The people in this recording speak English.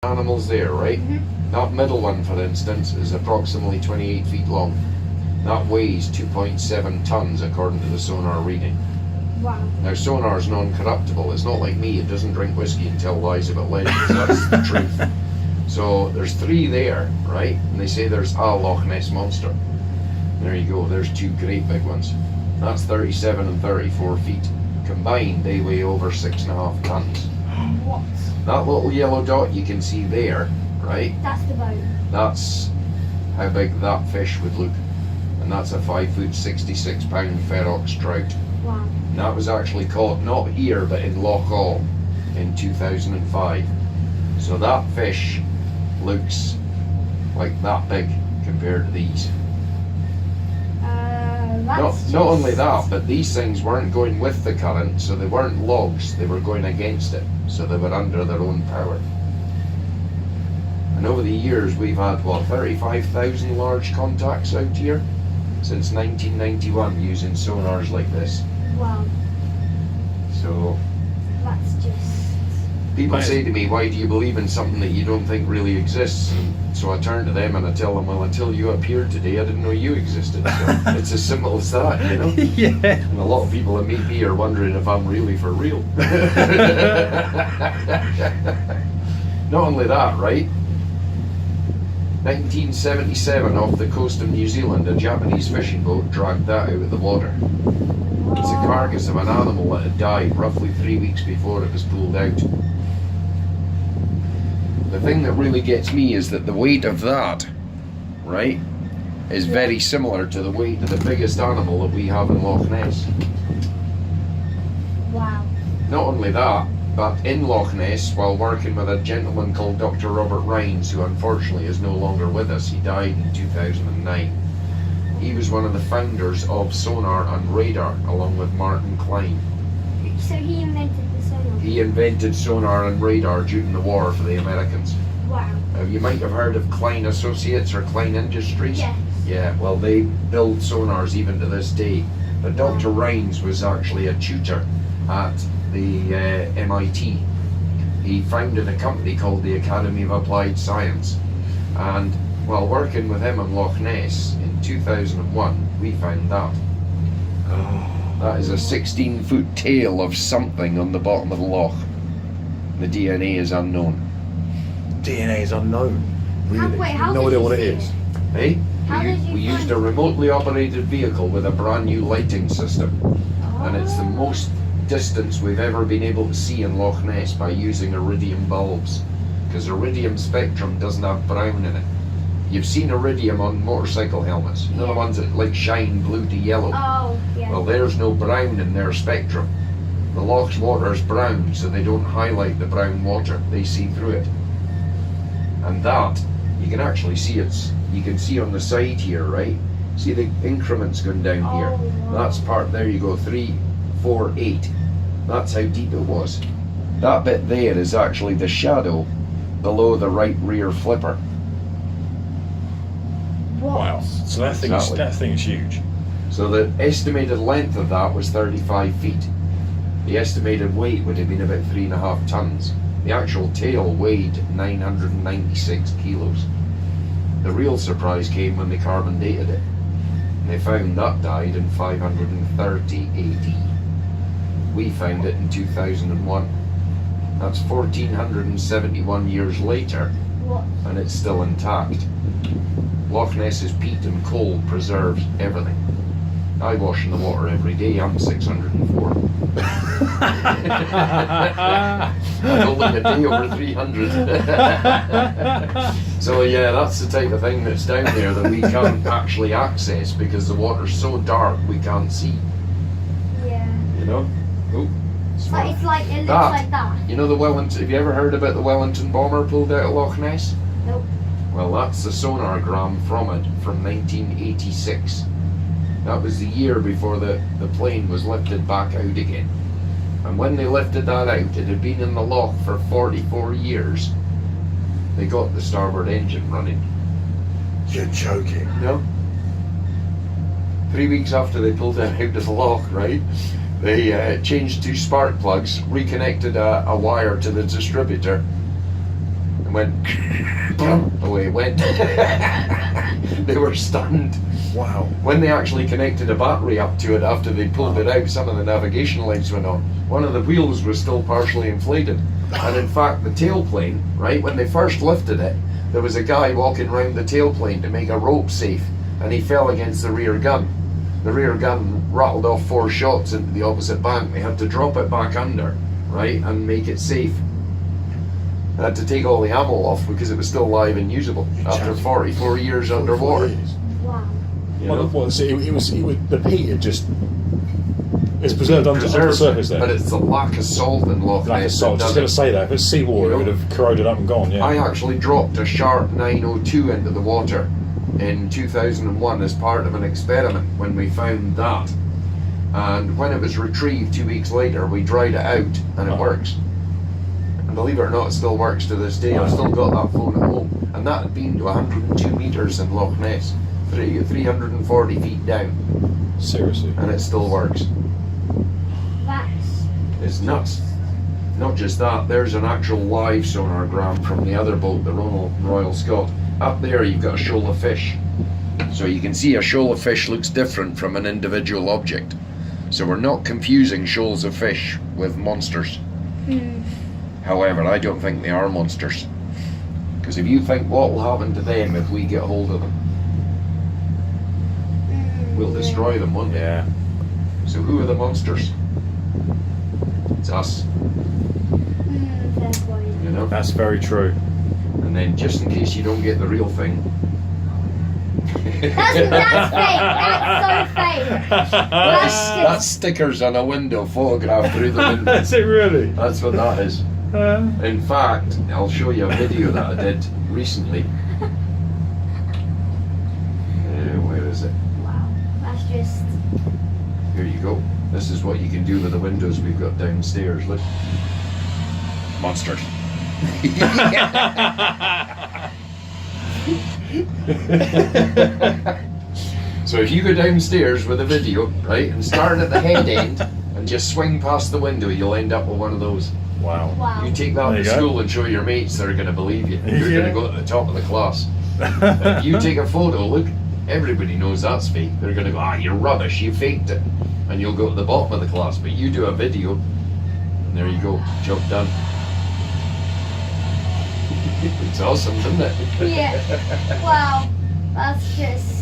animals there, right? That middle one, for instance, is approximately 28 feet long. That weighs 2.7 tons according to the sonar reading. Wow. Now, sonar is non-corruptible. It's not like me, it doesn't drink whiskey and tell lies about legends. That's the truth. So there's 3 there, right? And they say there's a Loch Ness monster. There you go, there's 2 great big ones. That's 37 and 34 feet. Combined, they weigh over 6.5 tons. What? That little yellow dot you can see there, right? That's the boat. That's how big that fish would look. And that's a 5 foot 66 pound ferox trout. Wow. And that was actually caught not here but in Loch Awe in 2005. So that fish looks like that big compared to these. Not only that, but these things weren't going with the current, so they weren't logs, they were going against it, so they were under their own power. And over the years we've had, what, 35,000 large contacts out here since 1991 using sonars like this. Wow. So That's just... people say to me, why do you believe in something that you don't think really exists? And so I turn to them and I tell them, well, until you appeared today, I didn't know you existed. So it's as simple as that, you know? Yeah. And a lot of people that meet me are wondering if I'm really for real. Not only that, right? 1977, off the coast of New Zealand, a Japanese fishing boat dragged that out of the water. It's a carcass of an animal that had died roughly 3 weeks before it was pulled out. The thing that really gets me is that the weight of that, right, is very similar to the weight of the biggest animal that we have in Loch Ness. Wow. Not only that, but in Loch Ness, while working with a gentleman called Dr. Robert Rhines, who unfortunately is no longer with us, he died in 2009. He was one of the founders of sonar and radar, along with Martin Klein. So he invented the sonar? He invented sonar and radar during the war for the Americans. Wow. You might have heard of Klein Associates or Klein Industries. Yes. Yeah, well, they build sonars even to this day. But Dr. Rhines was actually a tutor at the MIT. He founded a company called the Academy of Applied Science. And while working with him on Loch Ness in 2001, we found that. That is a 16-foot tail of something on the bottom of the loch. The DNA is unknown. DNA is unknown. Really? Wait, how no did idea you what it see is. Hey? How did you We used find a it? remotely operated vehicle with a brand new lighting system. And it's the most distance we've ever been able to see in Loch Ness by using iridium bulbs. Because iridium spectrum doesn't have brown in it. You've seen iridium on motorcycle helmets. You know the ones that like shine blue to yellow? Oh, yeah. Well, there's no brown in their spectrum. The loch's water is brown, so they don't highlight the brown water. They see through it. And that, you can actually see you can see on the side here, right? See the increments going down here? wow. That's part, there you go, 3, 4, 8. That's how deep it was. That bit there is actually the shadow below the right rear flipper. What? Wow. So that thing, Exactly. that thing is huge. So the estimated length of that was 35 feet. The estimated weight would have been about 3.5 tons. The actual tail weighed 996 kilos. The real surprise came when they carbon dated it. And they found that died in 530 AD. We found it in 2001. That's 1471 years later, What? and it's still intact. Loch Ness's peat and coal preserves everything. I wash in the water every day, I'm 604. I'm only a day over 300. So yeah, that's the type of thing that's down there that we can't actually access because the water's so dark we can't see, Yeah. you know? Oh, But it looks That. like that. You know the Wellington, have you ever heard about the Wellington bomber pulled out of Loch Ness? Nope. Well, that's the sonargram from it, from 1986. That was the year before the plane was lifted back out again. And when they lifted that out, it had been in the loch for 44 years. They got the starboard engine running. You're joking. No? 3 weeks after they pulled it out of the loch, right? They changed 2 spark plugs, reconnected a wire to the distributor, and went away it went. They were stunned. Wow. When they actually connected a battery up to it after they pulled it out, some of the navigation lights went on. One of the wheels was still partially inflated. And in fact, the tailplane, right, when they first lifted it, there was a guy walking around the tailplane to make a rope safe, and he fell against the rear gun. The rear gun rattled off 4 shots into the opposite bank. They had to drop it back under, right, and make it safe. They had to take all the ammo off because it was still live and usable after 44 years underwater. Wow. You know? Well, so it was the peat had just. It's preserved under the Preserved, surface there. but it's the lack of salt in Loch Ness. Like a salt. that Just does going it. to say that. If it's seawater, You know? it would have corroded up and gone, yeah. I actually dropped a Shark 902 into the water in 2001 as part of an experiment when we found that. And when it was retrieved 2 weeks later, we dried it out and it works. And believe it or not, it still works to this day. I've still got that phone at home. And that had been to 102 metres in Loch Ness, 340 feet down, Seriously. and it still works. That's It's nuts. Not just that, there's an actual live sonargram from the other boat, the Royal Scot. Up there you've got a shoal of fish. So you can see a shoal of fish looks different from an individual object. So we're not confusing shoals of fish with monsters. However, I don't think they are monsters. Because if you think what will happen to them if we get hold of them, we'll destroy them, won't we? Yeah. So who are the monsters? It's us, fair point. you know? That's very true. And then just in case you don't get the real thing. That's fake. That's so fake. That's stickers on a window photographed through the window. Is it really? That's what that is. In fact, I'll show you a video that I did recently. Where is it? Wow. That's just. Here you go. This is what you can do with the windows we've got downstairs. Look. Monsters. So if you go downstairs with a video, right, and start at the head end and just swing past the window, you'll end up with one of those. Wow. Wow. You take that There to you go. school and show your mates, they're going to believe you. You're Yeah. going to go to the top of the class. If you take a photo, look, everybody knows that's fake. They're going to go, you're rubbish, you faked it. And you'll go to the bottom of the class. But you do a video, and there you go, job done. It's awesome, isn't it? Yeah. Wow. That's just.